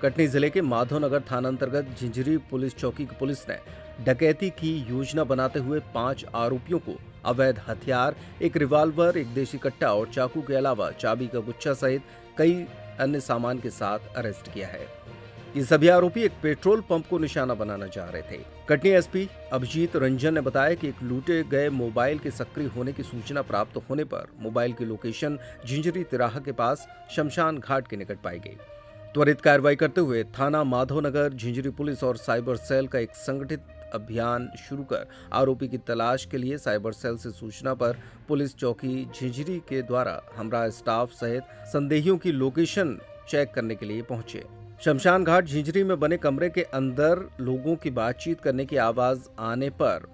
कटनी जिले के माधवनगर थाना अंतर्गत झिंझरी पुलिस चौकी की पुलिस ने डकैती की योजना बनाते हुए 5 आरोपियों को अवैध हथियार, एक रिवॉल्वर, एक देशी कट्टा और चाकू के अलावा चाबी का गुच्छा सहित कई अन्य सामान के साथ अरेस्ट किया है। ये सभी आरोपी एक पेट्रोल पंप को निशाना बनाना चाह रहे थे। कटनी एसपी अभिजीत रंजन ने बताया कि एक लूटे गए मोबाइल के सक्रिय होने की सूचना प्राप्त होने पर मोबाइल की लोकेशन झिंझरी तिराहा के पास शमशान घाट के निकट पाई गई। त्वरित कार्रवाई करते हुए थाना माधवनगर, झिंझरी पुलिस और साइबर सेल का एक संगठित अभियान शुरू कर आरोपी की तलाश के लिए साइबर सेल से सूचना पर पुलिस चौकी झिंझरी के द्वारा हमरा स्टाफ सहित संदेहियों की लोकेशन चेक करने के लिए पहुंचे। शमशान घाट झिंझरी में बने कमरे के अंदर लोगों की बातचीत करने की आवाज आने पर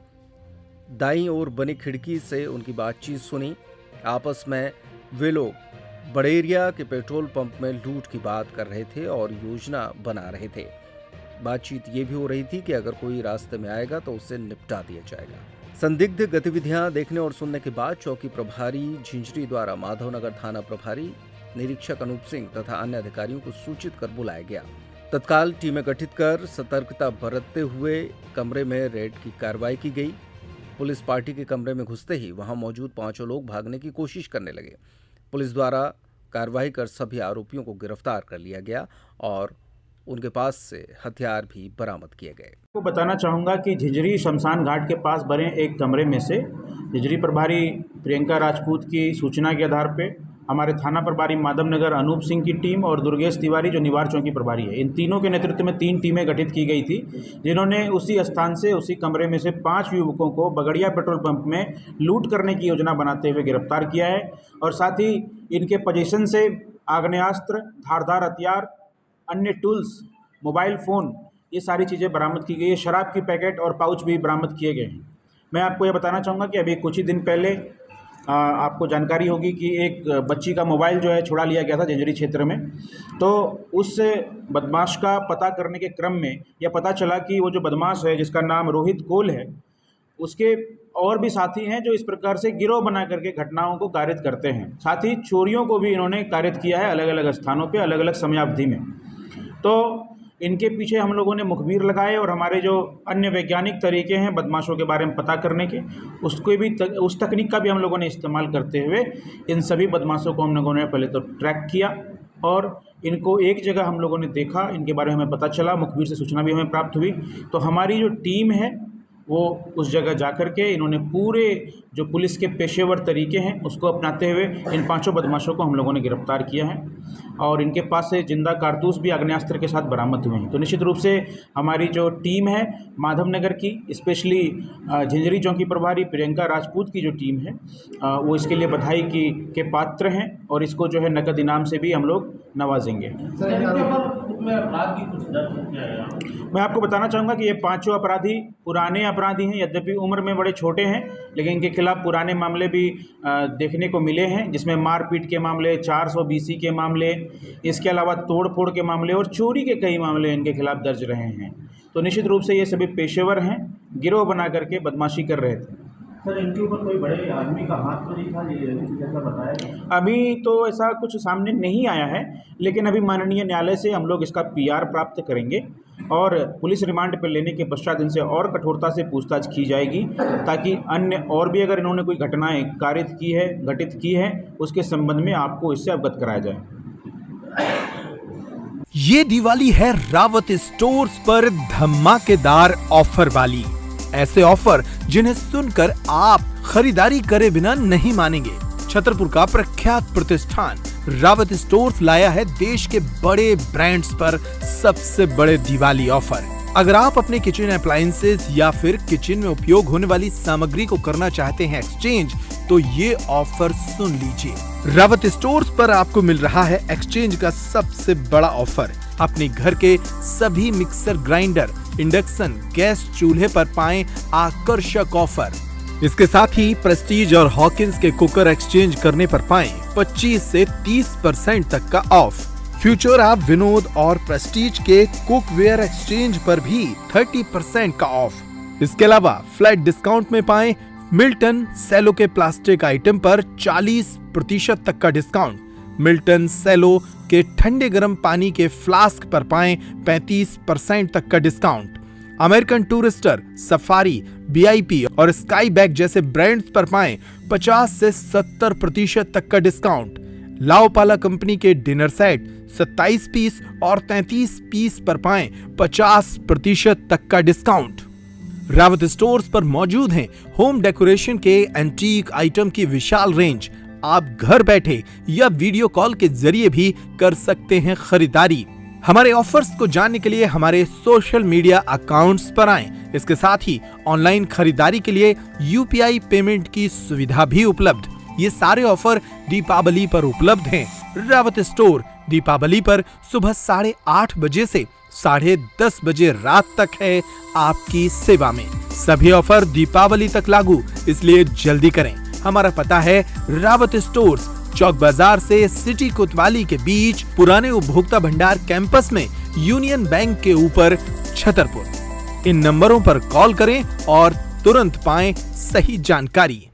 दाईं ओर बनी खिड़की से उनकी बातचीत सुनी। आपस में वे लोग बड़ेरिया के पेट्रोल पंप में लूट की बात कर रहे थे और योजना बना रहे थे। बातचीत ये भी हो रही थी कि अगर कोई रास्ते में आएगा तो उसे निपटा दिया जाएगा। संदिग्ध गतिविधियां देखने और सुनने के बाद चौकी प्रभारी झिंझरी द्वारा माधवनगर थाना प्रभारी निरीक्षक अनूप सिंह तथा अन्य अधिकारियों को सूचित कर बुलाया गया। तत्काल टीमें गठित कर सतर्कता बरतते हुए कमरे में रेड की कार्रवाई की गई। पुलिस पार्टी के कमरे में घुसते ही वहां मौजूद 5 लोग भागने की कोशिश करने लगे। पुलिस द्वारा कार्रवाई कर सभी आरोपियों को गिरफ्तार कर लिया गया और उनके पास से हथियार भी बरामद किए गए। को बताना चाहूँगा कि झिंझरी शमशान घाट के पास बने एक कमरे में से झिंझरी प्रभारी प्रियंका राजपूत की सूचना के आधार पे हमारे थाना प्रभारी माधवनगर अनूप सिंह की टीम और दुर्गेश तिवारी जो निवार चौकी प्रभारी है, इन तीनों के नेतृत्व में 3 टीमें गठित की गई थी, जिन्होंने उसी स्थान से उसी कमरे में से 5 युवकों को बगड़िया पेट्रोल पंप में लूट करने की योजना बनाते हुए गिरफ्तार किया है और साथ ही इनके पोजीशन से आग्नेयास्त्र, धारदार हथियार, अन्य टूल्स, मोबाइल फ़ोन, ये सारी चीज़ें बरामद की गई है। शराब की पैकेट और पाउच भी बरामद किए गए हैं। मैं आपको ये बताना चाहूँगा कि अभी कुछ ही दिन पहले आपको जानकारी होगी कि एक बच्ची का मोबाइल जो है छुड़ा लिया गया था झिंझरी क्षेत्र में। तो उस बदमाश का पता करने के क्रम में यह पता चला कि वो जो बदमाश है जिसका नाम रोहित कोल है, उसके और भी साथी हैं जो इस प्रकार से गिरोह बना करके घटनाओं को कारित करते हैं। साथ ही चोरियों को भी इन्होंने कारित किया है अलग अलग स्थानों पर, अलग अलग समयावधि में। तो इनके पीछे हम लोगों ने मुखबिर लगाए और हमारे जो अन्य वैज्ञानिक तरीके हैं बदमाशों के बारे में पता करने के, उसको भी उस तकनीक का भी हम लोगों ने इस्तेमाल करते हुए इन सभी बदमाशों को हम लोगों ने पहले तो ट्रैक किया और इनको एक जगह हम लोगों ने देखा, इनके बारे में हमें पता चला, मुखबिर से सूचना भी हमें प्राप्त हुई। तो हमारी जो टीम है वो उस जगह जाकर के इन्होंने पूरे जो पुलिस के पेशेवर तरीके हैं उसको अपनाते हुए इन 5 बदमाशों को हम लोगों ने गिरफ्तार किया है और इनके पास से जिंदा कारतूस भी आग्नेयास्त्र के साथ बरामद हुए हैं। तो निश्चित रूप से हमारी जो टीम है माधवनगर की, स्पेशली झिंझरी चौकी प्रभारी प्रियंका राजपूत की जो टीम है, वो इसके लिए बधाई के पात्र हैं और इसको जो है नकद इनाम से भी हम लोग नवाजेंगे। मैं आपको बताना चाहूँगा कि ये 5 अपराधी पुराने अपराधी हैं, यद्यपि उम्र में बड़े छोटे हैं, लेकिन इनके खिलाफ पुराने मामले भी देखने को मिले हैं, जिसमें मारपीट के मामले, 400 BC के मामले, इसके अलावा तोड़फोड़ के मामले और चोरी के कई मामले इनके खिलाफ दर्ज रहे हैं। तो निश्चित रूप से ये सभी पेशेवर हैं, गिरोह बना करके बदमाशी कर रहे थे। सर, इनके ऊपर कोई बड़े आदमी का हाथ तो नहीं था जैसा बताया? अभी तो ऐसा कुछ सामने नहीं आया है, लेकिन अभी माननीय न्यायालय से हम लोग इसका PR प्राप्त करेंगे और पुलिस रिमांड पर लेने के पश्चात इनसे और कठोरता से पूछताछ की जाएगी, ताकि अन्य और भी अगर इन्होंने कोई घटनाएं घटित की है उसके संबंध में आपको इससे अवगत कराया जाए। ये दिवाली है रावत स्टोर्स पर धमाकेदार ऑफर वाली। ऐसे ऑफर जिन्हें सुनकर आप खरीदारी करे बिना नहीं मानेंगे। छतरपुर का प्रख्यात प्रतिष्ठान रावत स्टोर्स लाया है देश के बड़े ब्रांड्स पर सबसे बड़े दिवाली ऑफर। अगर आप अपने किचन अप्लायंसेस या फिर किचन में उपयोग होने वाली सामग्री को करना चाहते हैं एक्सचेंज, तो ये ऑफर सुन लीजिए। रावत स्टोर्स पर आपको मिल रहा है एक्सचेंज का सबसे बड़ा ऑफर। अपने घर के सभी मिक्सर ग्राइंडर, इंडक्शन गैस चूल्हे पर पाएं आकर्षक ऑफर। इसके साथ ही प्रेस्टीज और हॉकिंस के कुकर एक्सचेंज करने पर पाएं 25 से 30% तक का ऑफ। फ्यूचर, विनोद और प्रेस्टीज के कुकवेयर एक्सचेंज पर भी 30% का ऑफ। इसके अलावा फ्लैट डिस्काउंट में पाएं मिल्टन सेलो के प्लास्टिक आइटम पर 40% तक का डिस्काउंट, मिल्टन सेलो के ठंडे गर्म पानी के फ्लास्क पर पाएं 35% तक का discount. American Tourister, Safari, VIP और स्काई बैग जैसे ब्रांड्स पर पाएं 50 से 70% तक का डिस्काउंट। लाओपाला कंपनी के डिनर सेट 27 पीस और 33 पीस पर पाएं 50% तक का डिस्काउंट। रावत स्टोर्स पर मौजूद हैं होम डेकोरेशन के एंटीक आइटम की विशाल रेंज। आप घर बैठे या वीडियो कॉल के जरिए भी कर सकते हैं खरीदारी। हमारे ऑफर्स को जानने के लिए हमारे सोशल मीडिया अकाउंट्स पर आएं। इसके साथ ही ऑनलाइन खरीदारी के लिए UPI पेमेंट की सुविधा भी उपलब्ध। ये सारे ऑफर दीपावली पर उपलब्ध हैं। रावत स्टोर दीपावली पर सुबह 8:30 बजे से 10:30 बजे रात तक है आपकी सेवा में। सभी ऑफर दीपावली तक लागू, इसलिए जल्दी करें। हमारा पता है रावत स्टोर्स, चौक बाजार से सिटी कोतवाली के बीच, पुराने उपभोक्ता भंडार कैंपस में, यूनियन बैंक के ऊपर, छतरपुर। इन नंबरों पर कॉल करें और तुरंत पाएं सही जानकारी।